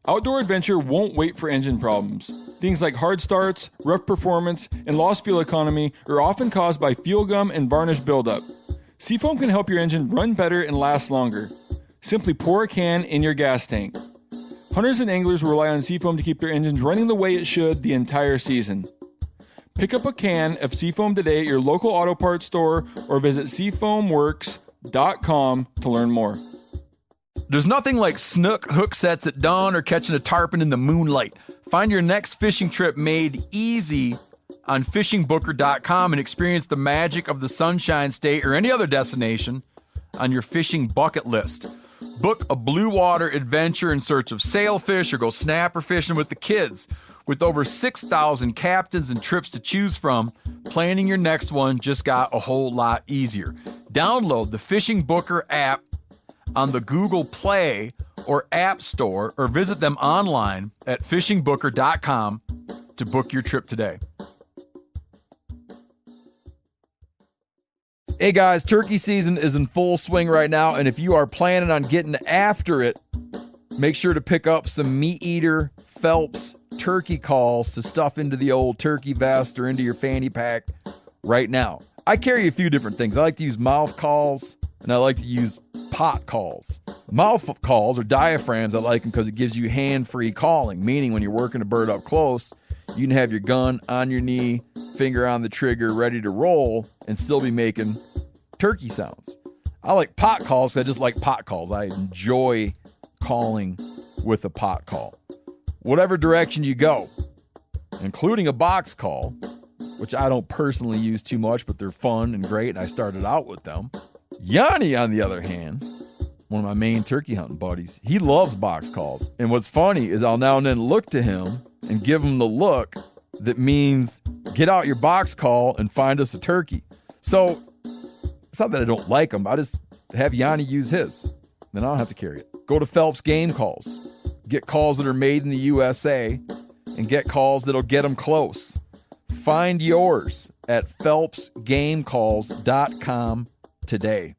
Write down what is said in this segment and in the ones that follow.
Outdoor adventure won't wait for engine problems. Things like hard starts, rough performance, and lost fuel economy are often caused by fuel gum and varnish buildup. Seafoam can help your engine run better and last longer. Simply pour a can in your gas tank. Hunters and anglers rely on Seafoam to keep their engines running the way it should the entire season. Pick up a can of Seafoam today at your local auto parts store or visit seafoamworks.com to learn more. There's nothing like snook hook sets at dawn or catching a tarpon in the moonlight. Find your next fishing trip made easy on fishingbooker.com and experience the magic of the Sunshine State or any other destination on your fishing bucket list. Book a blue water adventure in search of sailfish or go snapper fishing with the kids. With over 6,000 captains and trips to choose from, planning your next one just got a whole lot easier. Download the Fishing Booker app on the Google Play or App Store or visit them online at fishingbooker.com to book your trip today. Hey guys, turkey season is in full swing right now, and if you are planning on getting after it, make sure to pick up some Meat Eater Phelps turkey calls to stuff into the old turkey vest or into your fanny pack right now. I carry a few different things. I like to use mouth calls, and I like to use pot calls. Mouth calls or diaphragms, I like them because it gives you hand-free calling, meaning when you're working a bird up close, you can have your gun on your knee, finger on the trigger, ready to roll, and still be making turkey sounds. I like pot calls because I just like pot calls. I enjoy calling with a pot call. Whatever direction you go, including a box call, which I don't personally use too much, but they're fun and great, and I started out with them. Yanni, on the other hand, one of my main turkey hunting buddies, he loves box calls. And what's funny is I'll now and then look to him and give him the look that means get out your box call and find us a turkey. So it's not that I don't like him. I just have Yanni use his. Then I don't have to carry it. Go to Phelps Game Calls. Get calls that are made in the USA and get calls that'll get them close. Find yours at phelpsgamecalls.com today.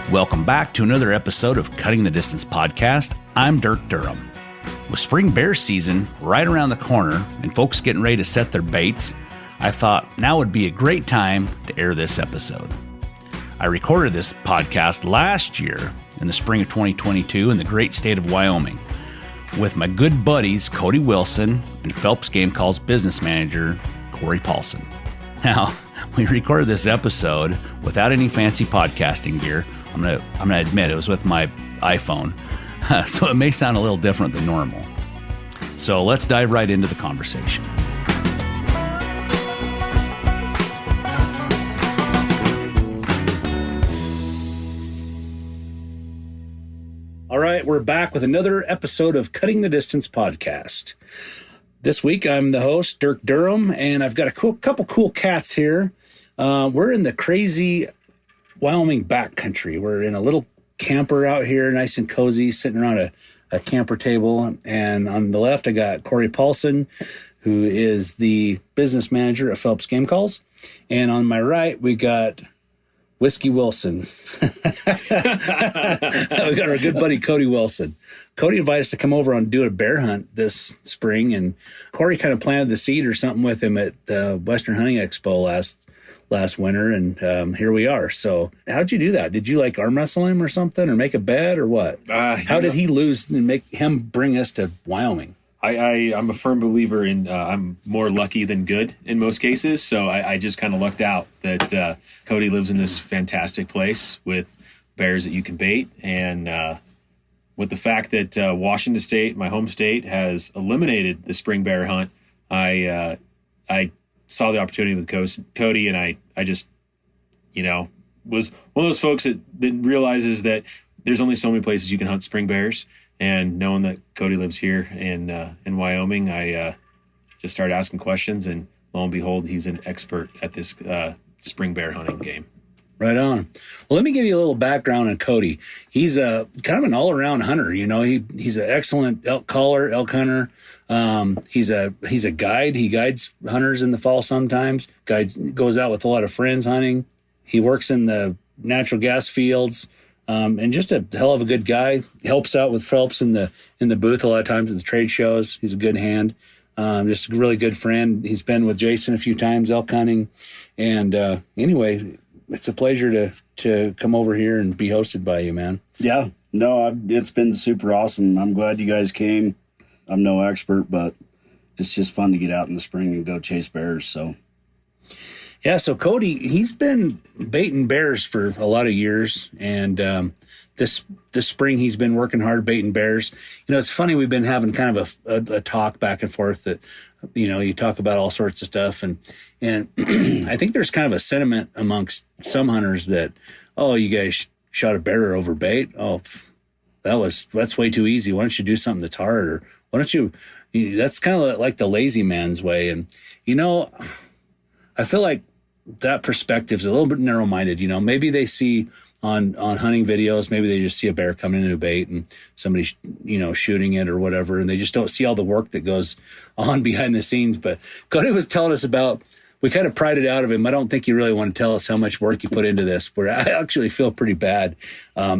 Welcome back to another episode of Cutting the Distance podcast. I'm Dirk Durham. With spring bear season right around the corner and folks getting ready to set their baits, I thought now would be a great time to air this episode. I recorded this podcast last year in the spring of 2022 in the great state of Wyoming with my good buddies Cody Wilson and Phelps Game Calls business manager Corey Paulsen. Now, we recorded this episode without any fancy podcasting gear. I'm gonna admit it was with my iPhone, so it may sound a little different than normal. So let's dive right into the conversation. All right, we're back with another episode of Cutting the Distance podcast. This week, I'm the host, Dirk Durham, and I've got a couple cool cats here. We're in the crazy Wyoming backcountry. We're in a little camper out here, nice and cozy, sitting around a camper table. And on the left, I got Corey Paulsen, who is the business manager at Phelps Game Calls. And on my right, we got Whiskey Wilson. We got our good buddy Cody Wilson. Cody invited us to come over and do a bear hunt this spring, and Corey kind of planted the seed or something with him at the Western Hunting Expo last winter, and here we are. So how'd you do that? Did you like arm wrestle him or something, or make a bet, or what? How did he lose and make him bring us to Wyoming? I'm a firm believer in I'm more lucky than good in most cases. So I just kind of lucked out that Cody lives in this fantastic place with bears that you can bait. And with the fact that Washington State, my home state, has eliminated the spring bear hunt, I saw the opportunity with Cody, and I just, was one of those folks that realizes that there's only so many places you can hunt spring bears. And knowing that Cody lives here in Wyoming, I just started asking questions, and lo and behold, he's an expert at this spring bear hunting game. Right on. Well, let me give you a little background on Cody. He's a kind of an all-around hunter. He's an excellent elk caller, elk hunter. He's a guide. He guides hunters in the fall sometimes. Goes out with a lot of friends hunting. He works in the natural gas fields, and just a hell of a good guy. Helps out with Phelps in the booth a lot of times at the trade shows. He's a good hand. Just a really good friend. He's been with Jason a few times elk hunting, and anyway. It's a pleasure to come over here and be hosted by you, man. Yeah, no, it's been super awesome. I'm glad you guys came. I'm no expert, but it's just fun to get out in the spring and go chase bears. So, yeah. So Cody, he's been baiting bears for a lot of years, and this spring he's been working hard baiting bears. It's funny, we've been having kind of a talk back and forth that you talk about all sorts of stuff, and I think there's kind of a sentiment amongst some hunters that, oh, you guys shot a bear over bait. Oh, that's way too easy. Why don't you do something that's hard? Or why don't you that's kind of like the lazy man's way. And, I feel like that perspective's a little bit narrow-minded. Maybe they see on hunting videos, maybe they just see a bear coming into a bait and somebody, shooting it or whatever, and they just don't see all the work that goes on behind the scenes. But Cody was telling us we kind of pried it out of him. I don't think he really want to tell us how much work he put into this, where I actually feel pretty bad.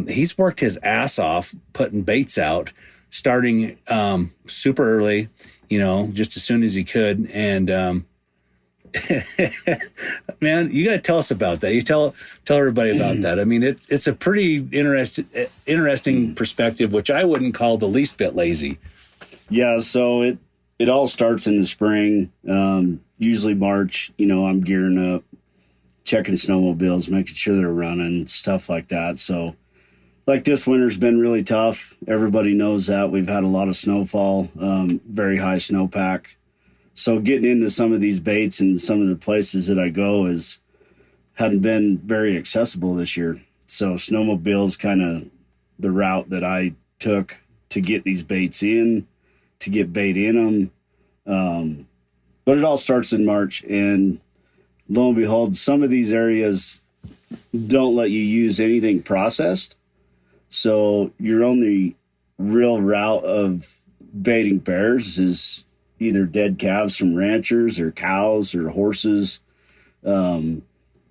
He's worked his ass off putting baits out, starting super early, just as soon as he could. And man, you got to tell us about that. You tell everybody about that. I mean, it's a pretty interesting perspective, which I wouldn't call the least bit lazy. Yeah, so it all starts in the spring. Usually March, I'm gearing up, checking snowmobiles, making sure they're running, stuff like that. So like this winter's been really tough. Everybody knows that. We've had a lot of snowfall, very high snowpack. So getting into some of these baits and some of the places that I go hadn't been very accessible this year. So snowmobile's kind of the route that I took to get these baits in, to get bait in them. But it all starts in March, and lo and behold, some of these areas don't let you use anything processed. So your only real route of baiting bears is either dead calves from ranchers or cows or horses,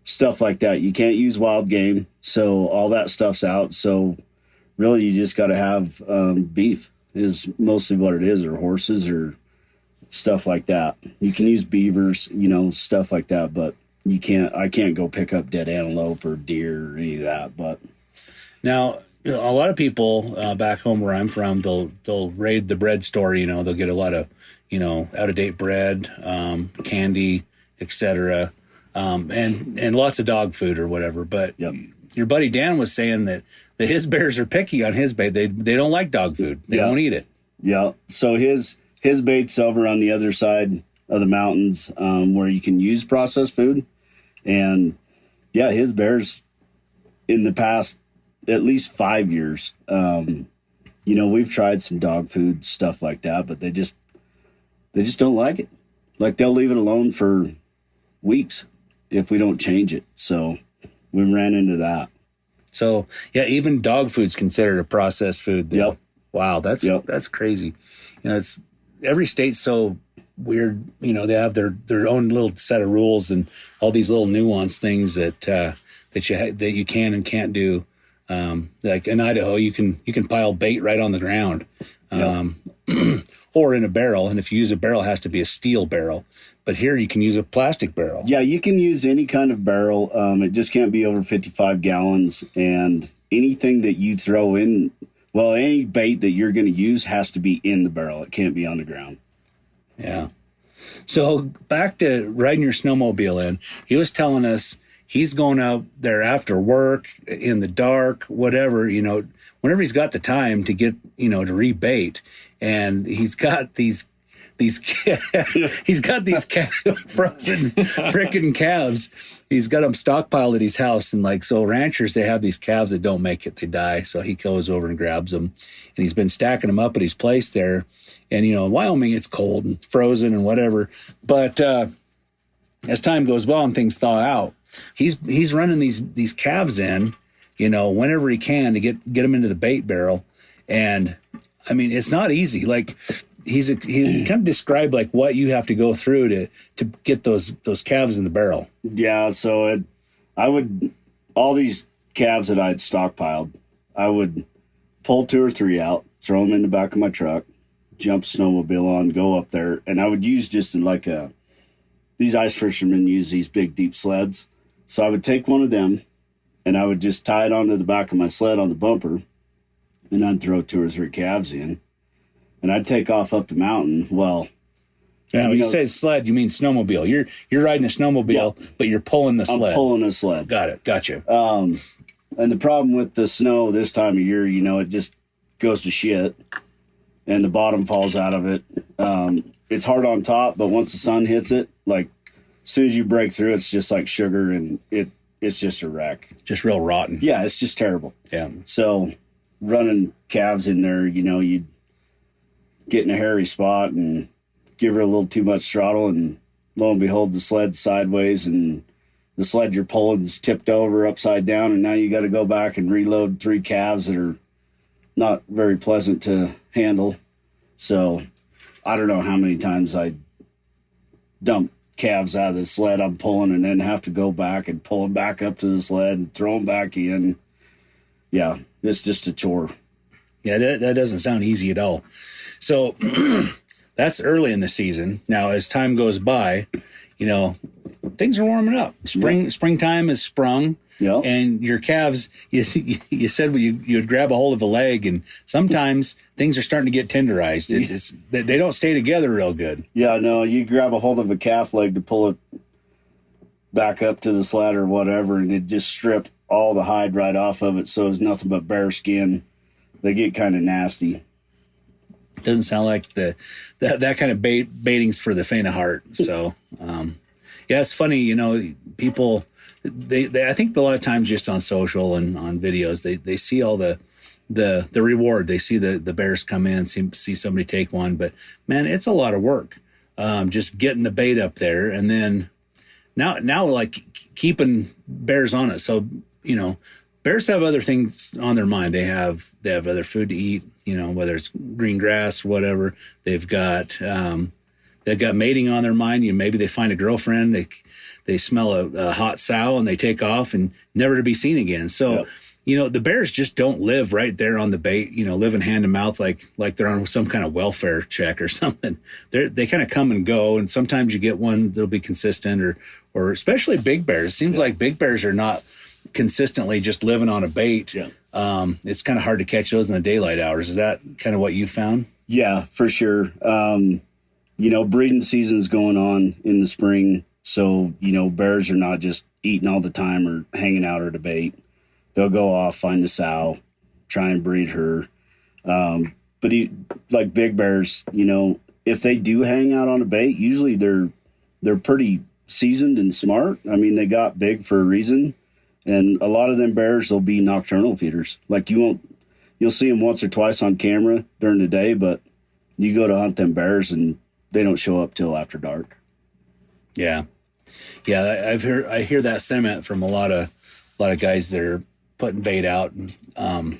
stuff like that. You can't use wild game, so all that stuff's out. So really you just got to have beef is mostly what it is, or horses or stuff like that. You can use beavers, stuff like that, but I can't go pick up dead antelope or deer or any of that. But now, a lot of people back home where I'm from, they'll raid the bread store. They'll get a lot of out of date bread, candy, etc., and lots of dog food or whatever. But yep. Your buddy Dan was saying that his bears are picky on his bait. They don't like dog food. They won't eat it. Yeah. So his bait's over on the other side of the mountains, where you can use processed food. And yeah, his bears in the past at least 5 years, we've tried some dog food, stuff like that, but they just don't like it. Like they'll leave it alone for weeks if we don't change it. So we ran into that. So yeah, even dog food's considered a processed food. Yep. Wow. That's crazy. It's every state's so weird. They have their own little set of rules and all these little nuanced things that you can and can't do. Like in Idaho, you can pile bait right on the ground, or in a barrel. And if you use a barrel, it has to be a steel barrel. But here you can use a plastic barrel. Yeah, you can use any kind of barrel. It just can't be over 55 gallons. And anything that you throw in, any bait that you're going to use has to be in the barrel. It can't be on the ground. Yeah. So back to riding your snowmobile in, he was telling us he's going out there after work in the dark, whatever, whenever he's got the time to get, to rebait. And he's got these he's got these frozen frickin' calves. He's got them stockpiled at his house. And so ranchers, they have these calves that don't make it. They die. So he goes over and grabs them, and he's been stacking them up at his place there. And, in Wyoming, it's cold and frozen and whatever. But as time goes by and things thaw out, he's running these calves in, whenever he can to get them into the bait barrel. And I mean, it's not easy. Like he kind of described like what you have to go through to get those calves in the barrel. Yeah. So all these calves that I'd stockpiled, I would pull 2 or 3 out, throw them in the back of my truck, jump snowmobile on, go up there. And I would use just these ice fishermen use these big, deep sleds. So I would take one of them and I would just tie it onto the back of my sled on the bumper, and I'd throw 2 or 3 calves in, and I'd take off up the mountain. Well, yeah, when you say sled, you mean snowmobile. You're riding a snowmobile, but you're pulling the sled. I'm pulling a sled. Got it. Gotcha. And the problem with the snow this time of year, it just goes to shit, and the bottom falls out of it. It's hard on top, but once the sun hits it, like as soon as you break through, it's just like sugar, and it's just a wreck. Just real rotten. Yeah, it's just terrible. Yeah. So running calves in there, you'd get in a hairy spot and give her a little too much throttle, and lo and behold, the sled's sideways, and the sled you're pulling is tipped over upside down, and now you got to go back and reload 3 calves that are not very pleasant to handle. So I don't know how many times I dump calves out of the sled I'm pulling and then have to go back and pull them back up to the sled and throw them back in. Yeah, it's just a chore. Yeah, that doesn't sound easy at all. So that's early in the season. Now, as time goes by, things are warming up. Springtime is sprung. Yeah. And your calves, you said you'd grab a hold of a leg, and sometimes things are starting to get tenderized. They don't stay together real good. Yeah, no, you grab a hold of a calf leg to pull it back up to the sled or whatever, and it just strip all the hide right off of it, so it's nothing but bare skin. They get kind of nasty. Doesn't sound like that kind of baiting's for the faint of heart. So, yeah, it's funny, people. I think a lot of times just on social and on videos, they see all the reward. They see the bears come in, see somebody take one, but man, it's a lot of work. Just getting the bait up there, and then now like keeping bears on it. So, bears have other things on their mind. They have other food to eat, whether it's green grass or whatever. They've got mating on their mind. Maybe they find a girlfriend. They smell a hot sow and they take off and never to be seen again. So, the bears just don't live right there on the bait, living hand to mouth like they're on some kind of welfare check or something. They kind of come and go, and sometimes you get one that'll be consistent, or especially big bears. It seems like big bears are not consistently just living on a bait. Yeah. It's kind of hard to catch those in the daylight hours. Is that kind of what you found? Yeah, for sure. Breeding season's going on in the spring. So, bears are not just eating all the time or hanging out at a bait. They'll go off, find a sow, try and breed her. But like big bears, if they do hang out on a bait, usually they're pretty seasoned and smart. I mean, they got big for a reason. And a lot of them bears will be nocturnal feeders. Like you'll see them once or twice on camera during the day, but you go to hunt them bears and they don't show up till after dark. Yeah. Yeah. I hear that sentiment from a lot of guys that are putting bait out, and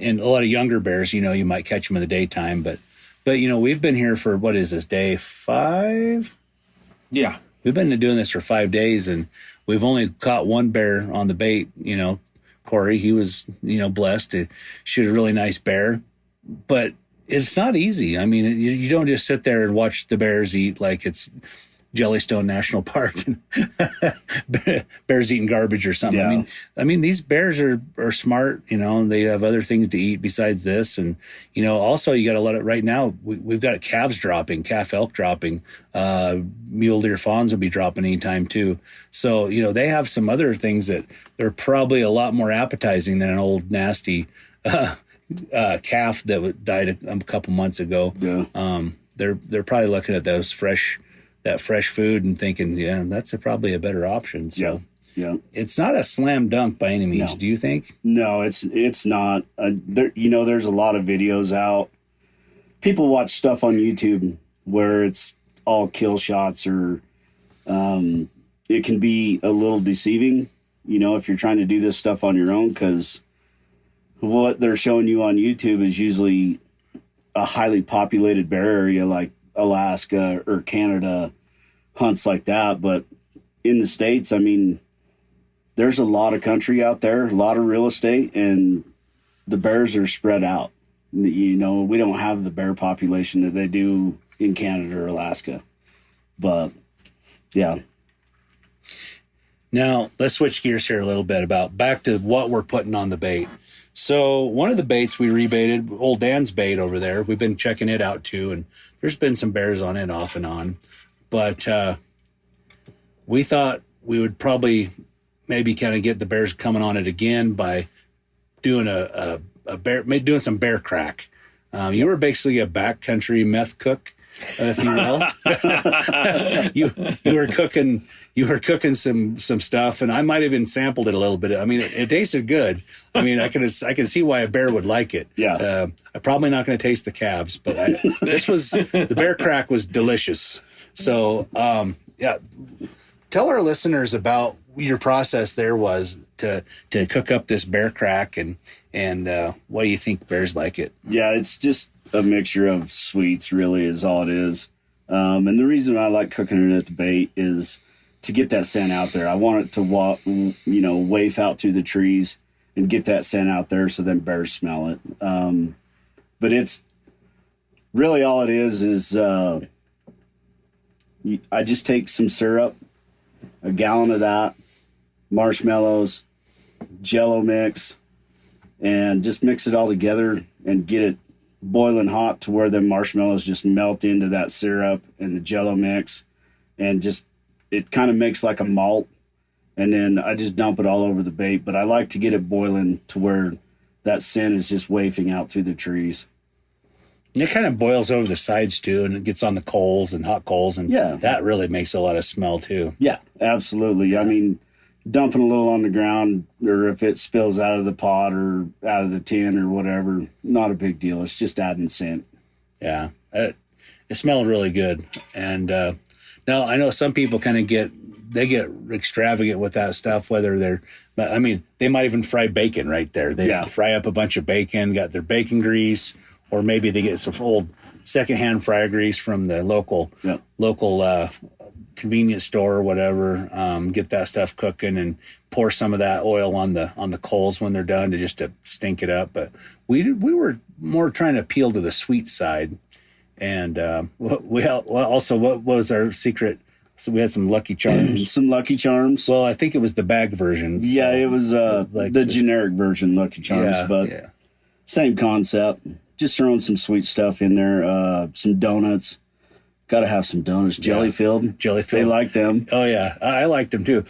a lot of younger bears, you might catch them in the daytime, but we've been here for, what is this, day 5? Yeah. We've been doing this for 5 days, and we've only caught one bear on the bait. Corey, he was, blessed to shoot a really nice bear, but it's not easy. I mean, you don't just sit there and watch the bears eat like it's Jellystone National Park and bears eating garbage or something. Yeah. I mean, these bears are smart, they have other things to eat besides this. And, also you got to let it right now. We've got calves dropping, calf elk dropping, mule deer fawns will be dropping anytime too. So, they have some other things that they're probably a lot more appetizing than an old nasty, calf that died a couple months ago. Yeah. They're probably looking at that fresh food and thinking, yeah, that's probably a better option. So yeah. It's not a slam dunk by any means. No. Do you think? No, it's not. There's a lot of videos out. People watch stuff on YouTube where it's all kill shots or, it can be a little deceiving, if you're trying to do this stuff on your own, because what they're showing you on YouTube is usually a highly populated bear area like Alaska or Canada, hunts like that. But in the States, I mean, there's a lot of country out there, a lot of real estate, and the bears are spread out. We don't have the bear population that they do in Canada or Alaska. But yeah. Now, let's switch gears here a little bit back to what we're putting on the bait. So one of the baits we rebaited, old Dan's bait over there, we've been checking it out too, and there's been some bears on it off and on. But we thought we would probably maybe kind of get the bears coming on it again by doing doing some bear crack. You were basically a backcountry meth cook, if you will. You were cooking some stuff, and I might have even sampled it a little bit. I mean, it tasted good. I mean, I can see why a bear would like it. Yeah. I'm probably not going to taste the calves, but the bear crack was delicious. So, yeah, tell our listeners about your process there was to cook up this bear crack, and why do you think bears like it? Yeah, it's just a mixture of sweets, really, is all it is. And the reason I like cooking it at the bait is to get that scent out there. I want it to waif out through the trees and get that scent out there so then bears smell it. But it's really all it is I just take some syrup, a gallon of that, marshmallows, Jell-O mix, and just mix it all together and get it boiling hot to where the marshmallows just melt into that syrup and the Jell-O mix, and just it kind of makes like a malt, and then I just dump it all over the bait. But I like to get it boiling to where that scent is just wafting out through the trees. And it kind of boils over the sides too, and it gets on the coals and hot coals, and that really makes a lot of smell too. Yeah, absolutely. Yeah. I mean, dumping a little on the ground, or if it spills out of the pot or out of the tin or whatever, not a big deal. It's just adding scent. Yeah, it smelled really good. And now I know some people kind of get extravagant with that stuff, they might even fry bacon right there. They fry up a bunch of bacon, got their bacon grease, or maybe they get some old secondhand fryer grease from the local convenience store or whatever. Get that stuff cooking and pour some of that oil on the coals when they're done to stink it up. But we were more trying to appeal to the sweet side. And what was our secret? So we had some Lucky Charms. Some Lucky Charms. Well, I think it was the bag version. Yeah, it was the generic version Lucky Charms, same concept. Just throwing some sweet stuff in there. Some donuts. Got to have some donuts. Jelly filled. They like them. Oh yeah, I liked them too.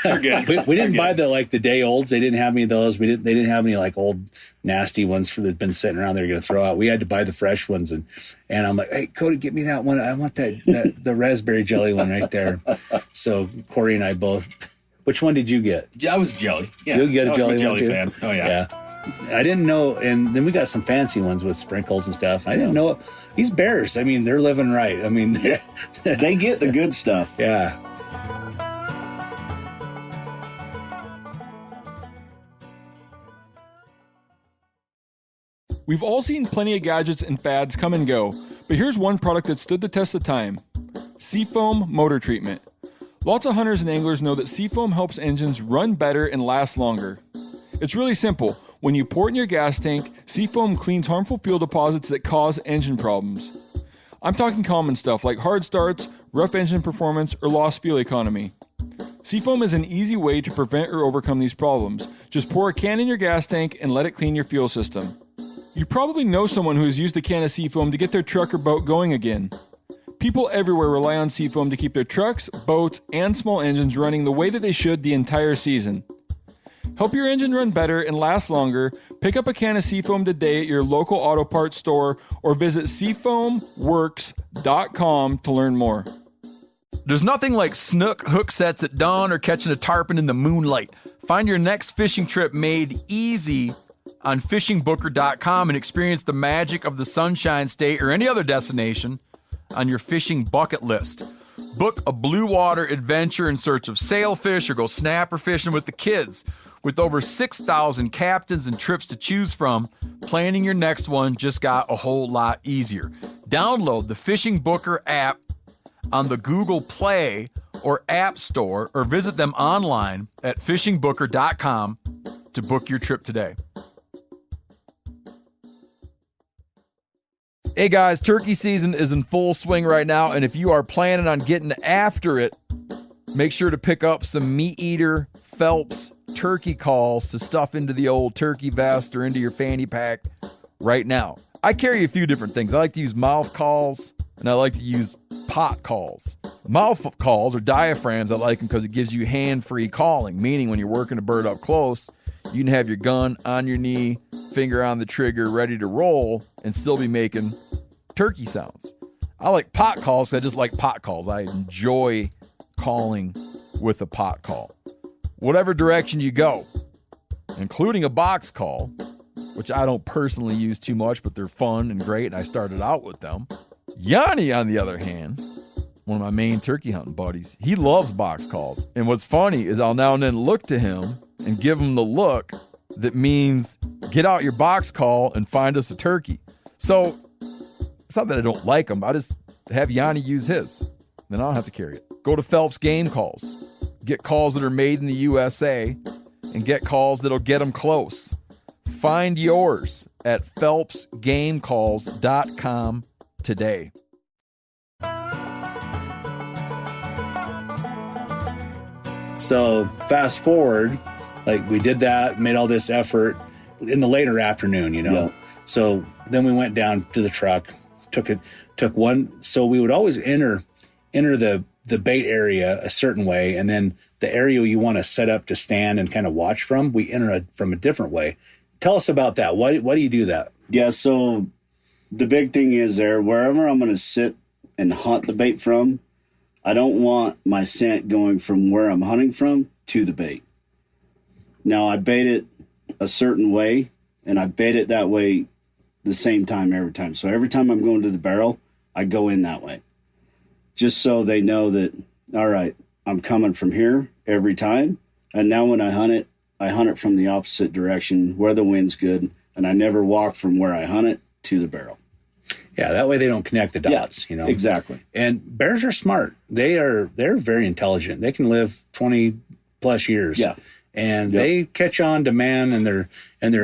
They're good. We didn't buy the day olds. They didn't have any of those. They didn't have any like old nasty ones that's been sitting around. They're going to throw out. We had to buy the fresh ones, and I'm like, hey Cody, get me that one. I want the raspberry jelly one right there. So Corey and I both. Which one did you get? I was jelly. Yeah, you get a jelly one too? Fan. Oh yeah. I didn't know, and then we got some fancy ones with sprinkles and stuff. I didn't know these bears. I mean, they're living right. I mean, they get the good stuff. Yeah. We've all seen plenty of gadgets and fads come and go, but here's one product that stood the test of time: Seafoam Motor Treatment. Lots of hunters and anglers know that Seafoam helps engines run better and last longer. It's really simple. When you pour it in your gas tank, Seafoam cleans harmful fuel deposits that cause engine problems. I'm talking common stuff like hard starts, rough engine performance, or lost fuel economy. Seafoam is an easy way to prevent or overcome these problems. Just pour a can in your gas tank and let it clean your fuel system. You probably know someone who has used a can of Seafoam to get their truck or boat going again. People everywhere rely on Seafoam to keep their trucks, boats, and small engines running the way that they should the entire season. Help your engine run better and last longer. Pick up a can of Seafoam today at your local auto parts store or visit seafoamworks.com to learn more. There's nothing like snook hook sets at dawn or catching a tarpon in the moonlight. Find your next fishing trip made easy on fishingbooker.com and experience the magic of the Sunshine State or any other destination on your fishing bucket list. Book a blue water adventure in search of sailfish or go snapper fishing with the kids. With over 6,000 captains and trips to choose from, planning your next one just got a whole lot easier. Download the Fishing Booker app on the Google Play or App Store, or visit them online at fishingbooker.com to book your trip today. Hey guys, turkey season is in full swing right now, and if you are planning on getting after it, make sure to pick up some Meat Eater Phelps turkey calls to stuff into the old turkey vest or into your fanny pack right now. I carry a few different things. I like to use mouth calls, and I like to use pot calls. Mouth calls or diaphragms, I like them because it gives you hand-free calling, meaning when you're working a bird up close, you can have your gun on your knee, finger on the trigger, ready to roll, and still be making turkey sounds. I like pot calls. I just like pot calls. I enjoy calling with a pot call. Whatever direction you go, including a box call, which I don't personally use too much, but they're fun and great, and I started out with them. Yanni, on the other hand, one of my main turkey hunting buddies, he loves box calls. And what's funny is I'll now and then look to him and give him the look that means get out your box call and find us a turkey. So it's not that I don't like them. I just have Yanni use his. Then I don't have to carry it. Go to Phelps Game Calls. Get calls that are made in the USA and get calls that'll get them close. Find yours at phelpsgamecalls.com today. So fast forward, like we did that, made all this effort in the later afternoon, you know. Yeah. So then we went down to the truck, took one. So we would always enter the bait area a certain way, and then the area you want to set up to stand and kind of watch from, we enter it from a different way. Tell us about that. Why do you do that? Yeah, so the big thing is there, wherever I'm going to sit and hunt the bait from, I don't want my scent going from where I'm hunting from to the bait. Now, I bait it a certain way, and I bait it that way the same time every time. So every time I'm going to the barrel, I go in that way. Just so they know that, all right, I'm coming from here every time. And now when I hunt it from the opposite direction where the wind's good, and I never walk from where I hunt it to the barrel. Yeah, that way they don't connect the dots, you know. Exactly. And bears are smart. They're very intelligent. They can live 20 plus years. Yeah. And they catch on to man and their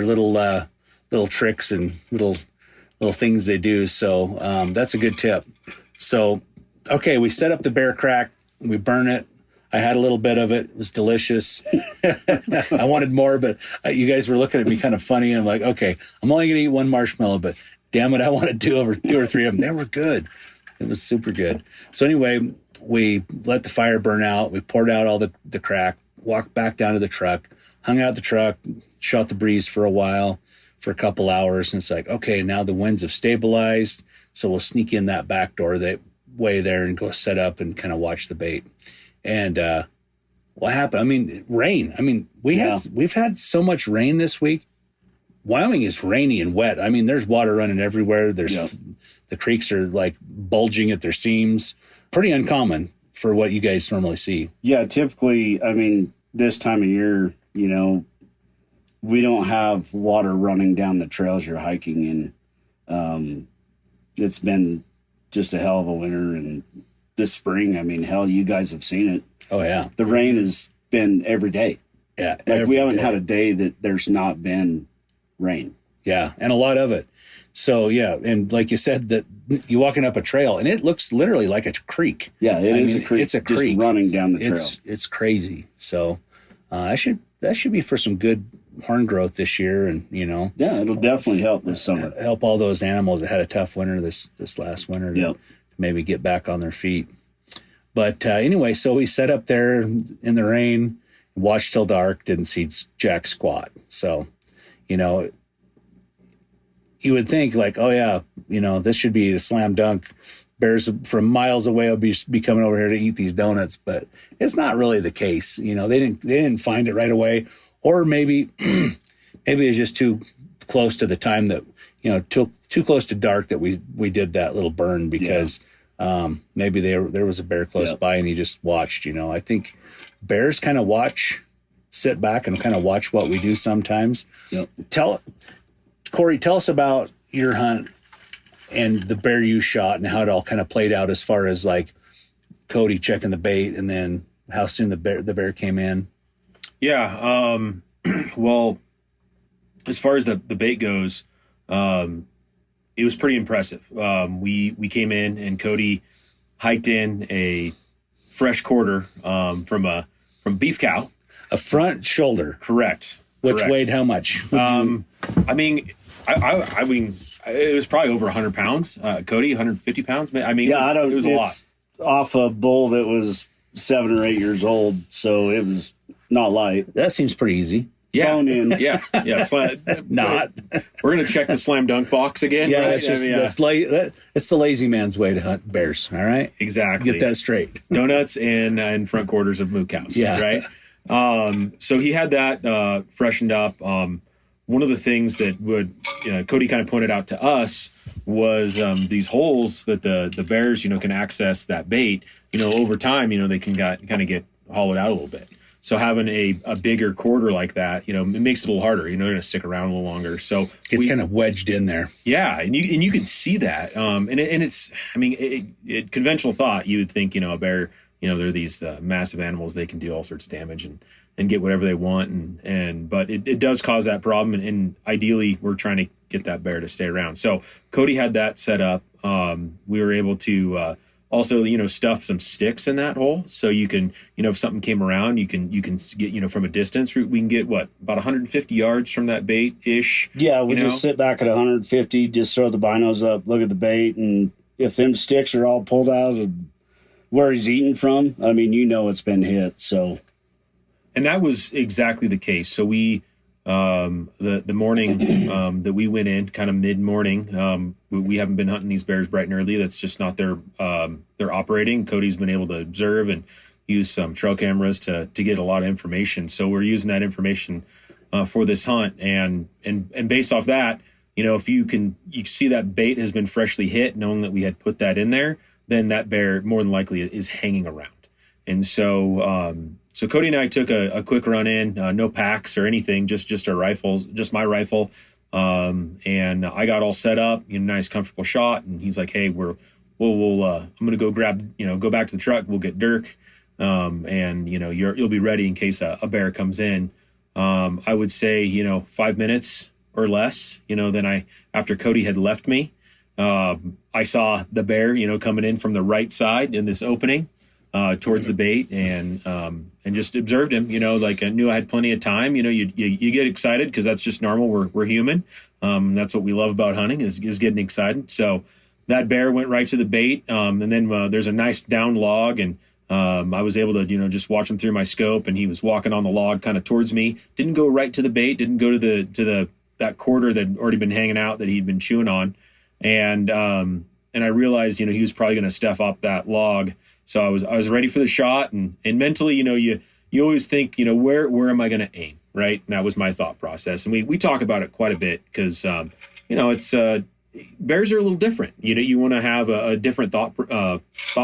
little tricks and little things they do. So that's a good tip. So okay, we set up the bear crack, we burn it. I had a little bit of it. It was delicious. I wanted more, but you guys were looking at me kind of funny. And I'm like, okay, I'm only going to eat one marshmallow, but damn it, I wanted two or three of them. They were good. It was super good. So anyway, we let the fire burn out. We poured out all the crack, walked back down to the truck, hung out the truck, shot the breeze for a while, for a couple hours. And it's like, okay, now the winds have stabilized. So we'll sneak in that back door that way there and go set up and kind of watch the bait. And what happened? I mean, rain. I mean, we've had so much rain this week. Wyoming is rainy and wet. I mean, there's water running everywhere. The creeks are like bulging at their seams. Pretty uncommon for what you guys normally see. Yeah, typically, I mean, this time of year, you know, we don't have water running down the trails you're hiking in. It's been just a hell of a winter, and this spring, I mean, hell, you guys have seen it. Oh, yeah. The rain has been every day. Yeah. Like we haven't had a day that there's not been rain. Yeah, and a lot of it. So, yeah, and like you said, that you're walking up a trail, and it looks literally like a creek. Yeah, it is a creek. It's a creek. Just running down the trail. It's crazy. So that should be for some good horn growth this year, and, you know. Yeah, it'll definitely help this summer. Help all those animals that had a tough winter this last winter to maybe get back on their feet. But anyway, so we set up there in the rain, watched till dark, didn't see jack squat. So, you know, you would think like, oh yeah, you know, this should be a slam dunk. Bears from miles away will be coming over here to eat these donuts, but it's not really the case. You know, they didn't find it right away, or maybe it's just too close to the time that, you know, too close to dark that we did that little burn, because Maybe there was a bear close by and he just watched. I think bears kind of sit back and kind of watch what we do sometimes. Yep. Corey, tell us about your hunt and the bear you shot and how it all kind of played out as far as like Cody checking the bait and then how soon the bear came in. Yeah. Well, as far as the bait goes, it was pretty impressive. We came in and Cody hiked in a fresh quarter from beef cow. A front shoulder. Correct. Which Correct. weighed how much? I mean, it was probably over 100 pounds. Cody, 150 pounds. I mean, it was a lot. Off a bull that was 7 or 8 years old, so it was not light. That seems pretty easy. Yeah. Bone in. Yeah. Not. We're going to check the slam dunk box again. Yeah, right? it's just it's the lazy man's way to hunt bears. All right, Exactly. get that straight. Donuts and front quarters of moo cows. Yeah. Right. So he had that freshened up. One of the things that Cody kind of pointed out to us was these holes that the bears can access that bait. Over time they can kind of get hollowed out a little bit. So having a bigger quarter like that, it makes it a little harder. They're going to stick around a little longer. So It's kind of wedged in there. Yeah, and you can see that. It's conventional thought. You would think a bear. They're these massive animals. They can do all sorts of damage and get whatever they want. But it does cause that problem. And ideally, we're trying to get that bear to stay around. So Cody had that set up. We were able to also stuff some sticks in that hole, so you can if something came around, you can get from a distance. We can get about 150 yards from that bait ish. Yeah, we just sit back at 150, just throw the binos up, look at the bait, and if them sticks are all pulled out of where he's eating from, I mean, it's been hit. So, and that was exactly the case. So we the morning that we went in, kind of mid morning, we haven't been hunting these bears bright and early. That's just not their operating. Cody's been able to observe and use some trail cameras to get a lot of information. So we're using that information for this hunt, and based off that, if you see that bait has been freshly hit, knowing that we had put that in there, then that bear more than likely is hanging around. And so so Cody and I took a quick run in, no packs or anything, just our rifles, just my rifle. And I got all set up, nice comfortable shot. And he's like, hey, I'm going to go go back to the truck. We'll get Dirk. And you'll be ready in case a bear comes in. I would say, 5 minutes or less, then after Cody had left me, I saw the bear, coming in from the right side in this opening, towards the bait, and just observed him, I knew I had plenty of time. You get excited because that's just normal. We're human. That's what we love about hunting is getting excited. So that bear went right to the bait. And then there's a nice down log, and I was able to, just watch him through my scope, and he was walking on the log kind of towards me. Didn't go right to the bait. Didn't go to that quarter that had already been hanging out that he'd been chewing on. And I realized, he was probably going to step up that log. So I was ready for the shot, and mentally, you always think, where am I going to aim, right? And that was my thought process. And we talk about it quite a bit because, it's bears are a little different. You want to have a different thought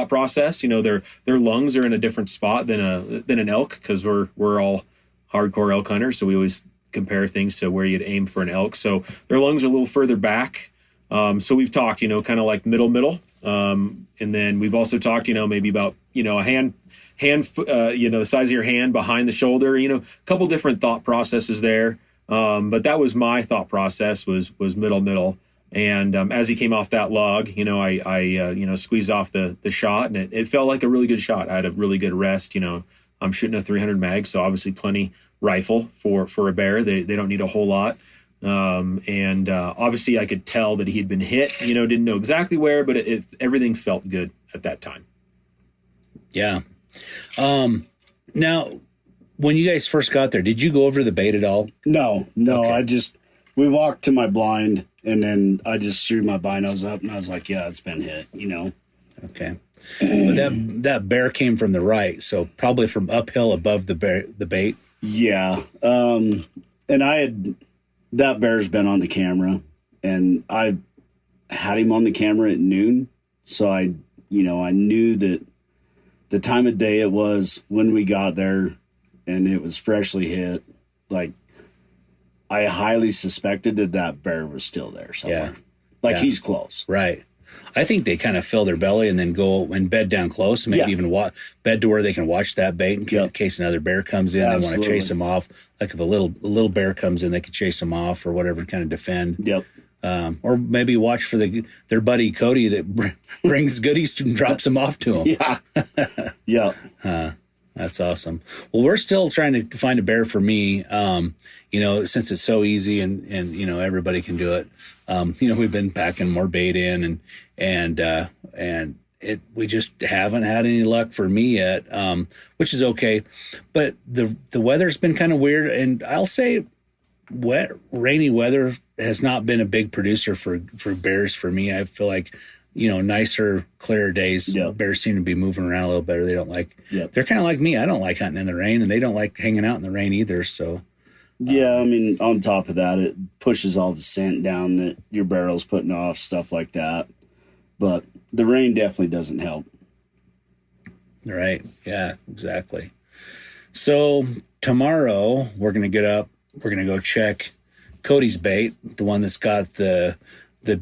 process. Their lungs are in a different spot than an elk, because we're all hardcore elk hunters. So we always compare things to where you'd aim for an elk. So their lungs are a little further back. So we've talked, kind of like middle. And then we've also talked, maybe about, a hand, the size of your hand behind the shoulder, a couple different thought processes there. But that was my thought process was middle. And, as he came off that log, I squeezed off the shot, and it felt like a really good shot. I had a really good rest. I'm shooting a 300 mag, so obviously plenty rifle for a bear. They don't need a whole lot. Obviously I could tell that he had been hit, didn't know exactly where, but everything felt good at that time. Yeah. Now, when you guys first got there, did you go over the bait at all? No. Okay. We walked to my blind, and then I just threw my binos up, and I was like, yeah, it's been hit, Okay. But that bear came from the right, so probably from uphill above the bait. Yeah. And that bear's been on the camera, and I had him on the camera at noon. So I I knew that the time of day it was when we got there and it was freshly hit, like I highly suspected that bear was still there somewhere. He's close. Right. I think they kind of fill their belly and then go and bed down close and maybe even bed to where they can watch that bait in case another bear comes in. They want to chase them off. Like if a little bear comes in, they could chase them off or whatever, kind of defend. Yep. Or maybe watch for their buddy Cody that brings goodies and drops them off to them. Yeah. Yeah. That's awesome. Well, we're still trying to find a bear for me. Since it's so easy and everybody can do it. We've been packing more bait in and we just haven't had any luck for me yet, which is okay. But the weather's been kind of weird, and I'll say wet, rainy weather has not been a big producer for bears for me. I feel like, nicer, clearer days, bears seem to be moving around a little better. They don't like, they're kind of like me. I don't like hunting in the rain, and they don't like hanging out in the rain either. So, on top of that, it pushes all the scent down that your barrel's putting off, stuff like that. But the rain definitely doesn't help. Right. Yeah, exactly. So tomorrow we're going to get up. We're going to go check Cody's bait, the one that's got the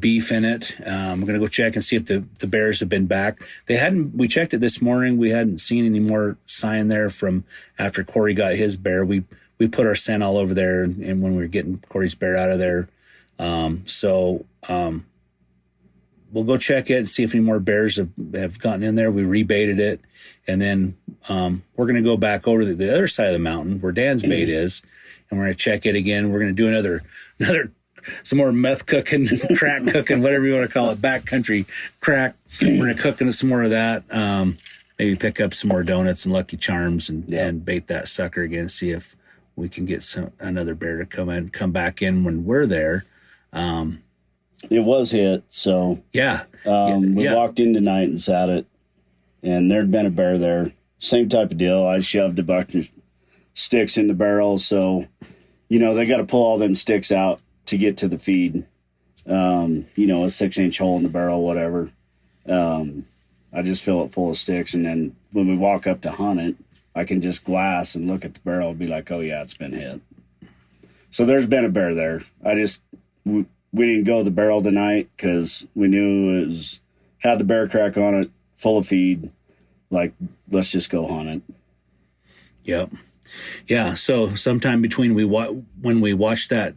beef in it. We're going to go check and see if the bears have been back. We checked it this morning. We hadn't seen any more sign there from after Corey got his bear. We put our scent all over there and when we were getting Corey's bear out of there. We'll go check it and see if any more bears have gotten in there. We rebaited it. And then we're going to go back over to the other side of the mountain where Dan's bait is. And we're going to check it again. We're going to do another some more meth cooking, crack cooking, whatever you want to call it, backcountry crack. We're going to cook some more of that. Maybe pick up some more donuts and Lucky Charms and bait that sucker again. See if we can get another bear to come back in when we're there. It was hit, so we walked in tonight and sat it, and there'd been a bear there. Same type of deal. I shoved a bunch of sticks in the barrel, so they got to pull all them sticks out to get to the feed. A 6-inch hole in the barrel, whatever. I just fill it full of sticks, and then when we walk up to hunt it, I can just glass and look at the barrel and be like, oh yeah, it's been hit. So there's been a bear there. We didn't go the barrel tonight because we knew it had the bear crack on it, full of feed. Like, let's just go hunt it. Yep. Yeah. So sometime between when we watched that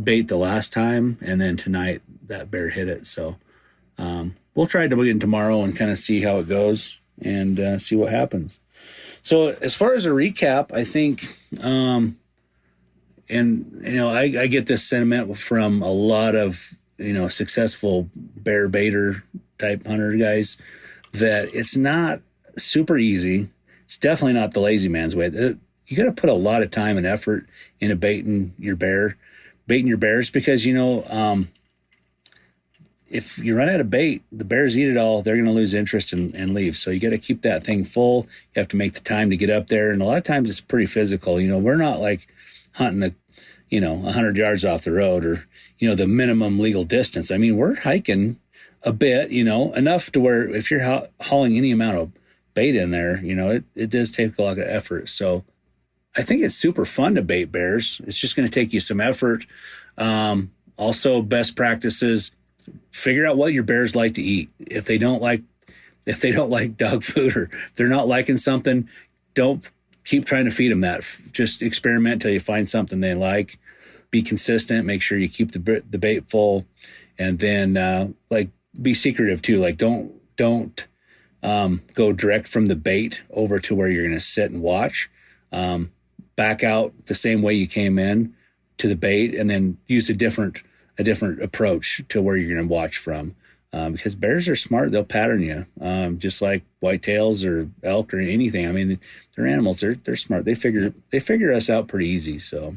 bait the last time and then tonight, that bear hit it. So we'll try to begin tomorrow and kind of see how it goes and see what happens. So as far as a recap, I think, I get this sentiment from a lot of, successful bear baiter type hunter guys that it's not super easy. It's definitely not the lazy man's way. You got to put a lot of time and effort into baiting your bears because, if you run out of bait, the bears eat it all. They're going to lose interest and leave. So you got to keep that thing full. You have to make the time to get up there. And a lot of times it's pretty physical. We're not like hunting 100 yards off the road or, the minimum legal distance. I mean, we're hiking a bit, enough to where if you're hauling any amount of bait in there, it does take a lot of effort. So I think it's super fun to bait bears. It's just going to take you some effort. Also, best practices, figure out what your bears like to eat. If they don't like dog food or they're not liking something, don't keep trying to feed them that. Just experiment till you find something they like. Be consistent. Make sure you keep the bait full, and then be secretive too. Like don't go direct from the bait over to where you're going to sit and watch. Back out the same way you came in to the bait, and then use a different approach to where you're going to watch from. Because bears are smart. They'll pattern you, just like whitetails or elk or anything. I mean, they're animals. They're smart. They figure us out pretty easy. So,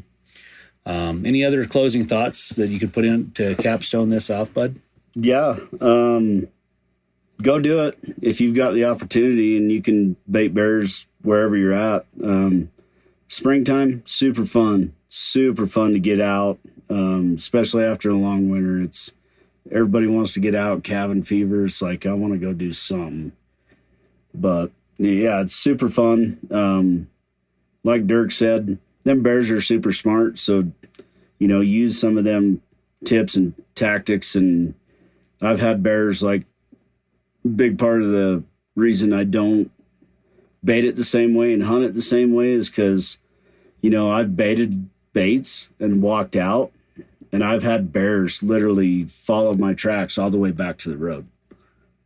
any other closing thoughts that you could put in to capstone this off, bud? Yeah. Go do it if you've got the opportunity and you can bait bears wherever you're at. Springtime, super fun to get out, especially after a long winter. everybody wants to get out, cabin fever. It's like, I want to go do something. But yeah, it's super fun. Like Dirk said, them bears are super smart. So, use some of them tips and tactics. And I've had bears, like, big part of the reason I don't bait it the same way and hunt it the same way is because, I've baited baits and walked out, and I've had bears literally follow my tracks all the way back to the road.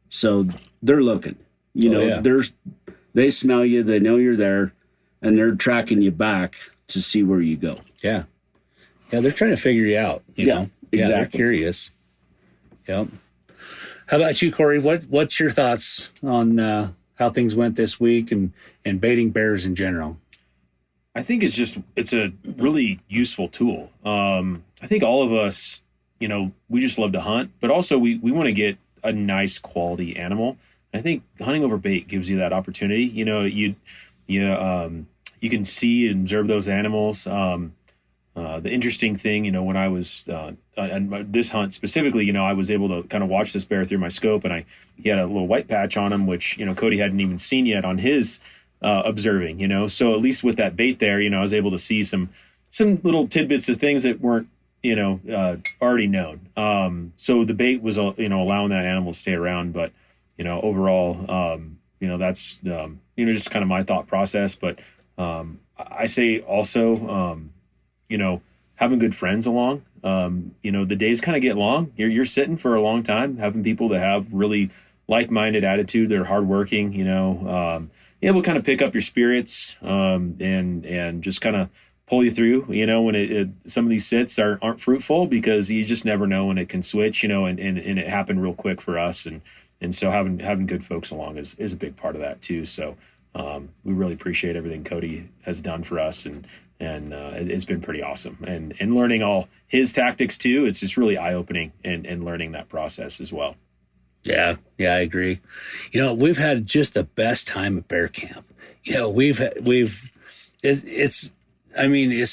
So they're looking, they smell you, they know you're there, and they're tracking you back to see where you go. Yeah. Yeah, they're trying to figure you out, you know? Exactly. Yeah, they're curious. Yep. How about you, Corey? What's your thoughts on how things went this week and baiting bears in general? I think it's a really useful tool. I think all of us, we just love to hunt, but also we want to get a nice quality animal. I think hunting over bait gives you that opportunity. You can see and observe those animals. The interesting thing, when I was on this hunt specifically, I was able to kind of watch this bear through my scope, and he had a little white patch on him, which Cody hadn't even seen yet on his observing. So at least with that bait there, I was able to see some little tidbits of things that weren't already known. So the bait was allowing that animal to stay around, but overall, that's just kind of my thought process. But I say also, having good friends along. The days kind of get long. You're sitting for a long time, having people that have really like-minded attitude. They're hardworking. Able to kind of pick up your spirits and just kind of pull you through. When some of these sits aren't fruitful, because you just never know when it can switch. And it happened real quick for us. And so having good folks along is a big part of that too. So we really appreciate everything Cody has done for us, and it's been pretty awesome. And learning all his tactics too, it's just really eye-opening and learning that process as well. Yeah, I agree. We've had just the best time at bear camp. It's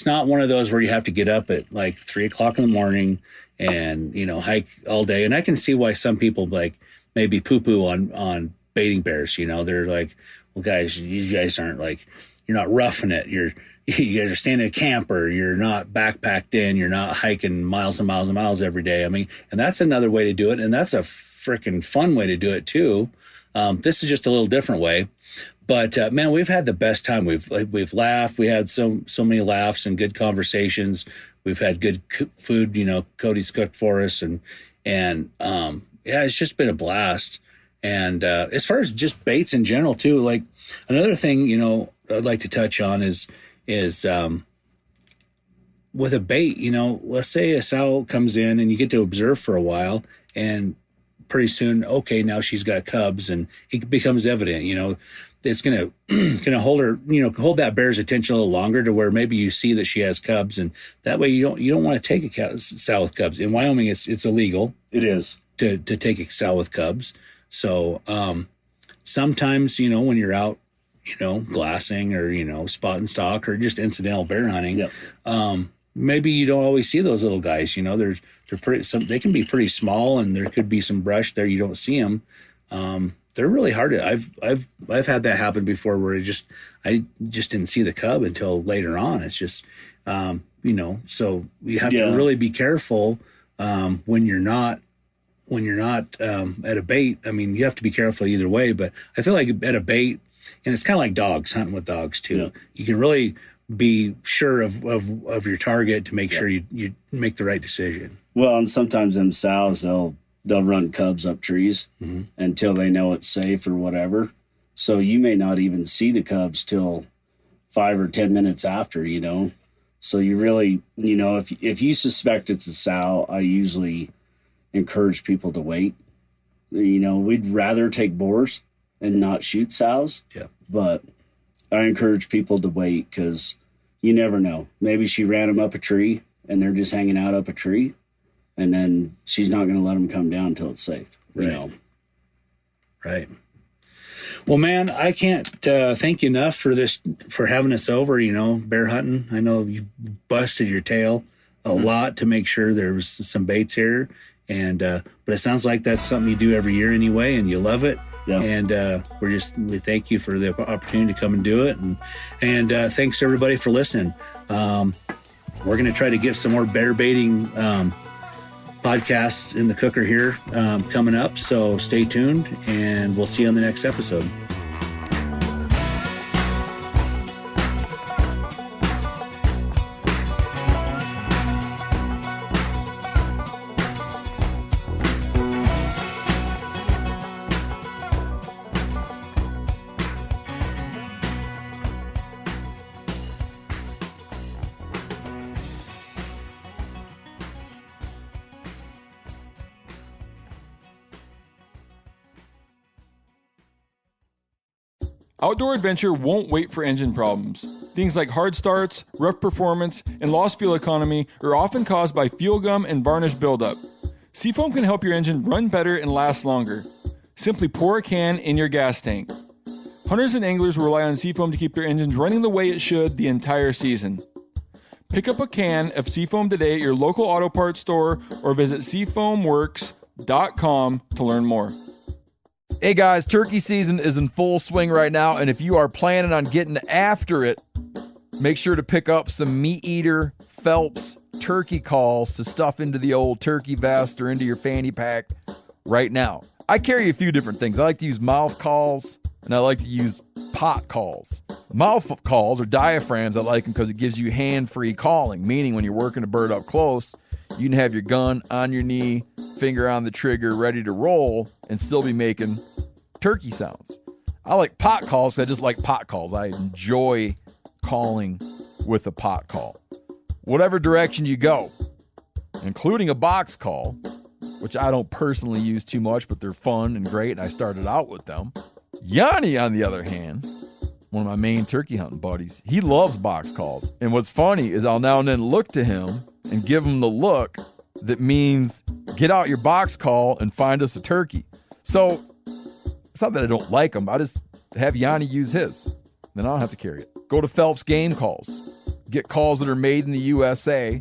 not one of those where you have to get up at like 3:00 in the morning and, hike all day. And I can see why some people maybe poo-poo on baiting bears. They're like, well, guys, you guys aren't you're not roughing it. You guys are staying at a camper. You're not backpacked in. You're not hiking miles and miles and miles every day. And that's another way to do it. And that's a freaking fun way to do it too. This is just a little different way. But man, we've had the best time. We've laughed. We had so many laughs and good conversations. We've had good food. Cody's cooked for us, and it's just been a blast. And as far as just baits in general too, like another thing I'd like to touch on is with a bait. Let's say a sow comes in and you get to observe for a while, and pretty soon, okay, now she's got cubs, and it becomes evident. It's gonna hold her, hold that bear's attention a little longer, to where maybe you see that she has cubs, and that way you don't want to take a sow with cubs. In Wyoming, it's illegal. It is to take a sow with cubs. So sometimes when you're out, glassing or spot and stalk or just incidental bear hunting, yep. Maybe you don't always see those little guys. They're pretty. They can be pretty small, and there could be some brush there. You don't see them. They're really hard to. I've had that happen before, where I just didn't see the cub until later on. It's just so you have to really be careful when you're not at a bait. You have to be careful either way. But I feel like at a bait, and it's kind of like dogs, hunting with dogs too. Yeah. You can really be sure of your target to make sure you make the right decision. Well, and sometimes them sows, they'll run cubs up trees until they know it's safe or whatever. So you may not even see the cubs till 5 or 10 minutes after, So you really, if you suspect it's a sow, I usually encourage people to wait. We'd rather take boars and not shoot sows. Yeah. But I encourage people to wait, because you never know. Maybe she ran them up a tree and they're just hanging out up a tree, and then she's not going to let them come down until it's safe. Right. Right. Well, man, I can't thank you enough for having us over, bear hunting. I know you've busted your tail a lot to make sure there was some baits here. but it sounds like that's something you do every year anyway, and you love it. Yeah. And we thank you for the opportunity to come and do it. And thanks everybody for listening. We're going to try to get some more bear baiting podcasts in the cooker here coming up. So stay tuned, and we'll see you on the next episode. Outdoor adventure won't wait for engine problems. Things like hard starts, rough performance, and lost fuel economy are often caused by fuel gum and varnish buildup. Seafoam can help your engine run better and last longer. Simply pour a can in your gas tank. Hunters and anglers rely on Seafoam to keep their engines running the way it should the entire season. Pick up a can of Seafoam today at your local auto parts store or visit seafoamworks.com to learn more. Hey guys, turkey season is in full swing right now, and if you are planning on getting after it, make sure to pick up some Meat Eater Phelps turkey calls to stuff into the old turkey vest or into your fanny pack right now. I carry a few different things. I like to use mouth calls, and I like to use pot calls. Mouth calls or diaphragms, I like them because it gives you hand-free calling, meaning when you're working a bird up close, you can have your gun on your knee, finger on the trigger, ready to roll, and still be making turkey sounds. I like pot calls. I just like pot calls. I enjoy calling with a pot call. Whatever direction you go, including a box call, which I don't personally use too much, but they're fun and great, and I started out with them. Yanni, on the other hand, one of my main turkey hunting buddies, he loves box calls. And what's funny is I'll now and then look to him and give him the look that means get out your box call and find us a turkey. So it's not that I don't like them. I just have Yanni use his. Then I don't have to carry it. Go to Phelps Game Calls. Get calls that are made in the USA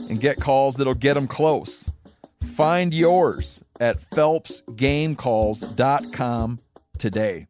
and get calls that'll get them close. Find yours at phelpsgamecalls.com today.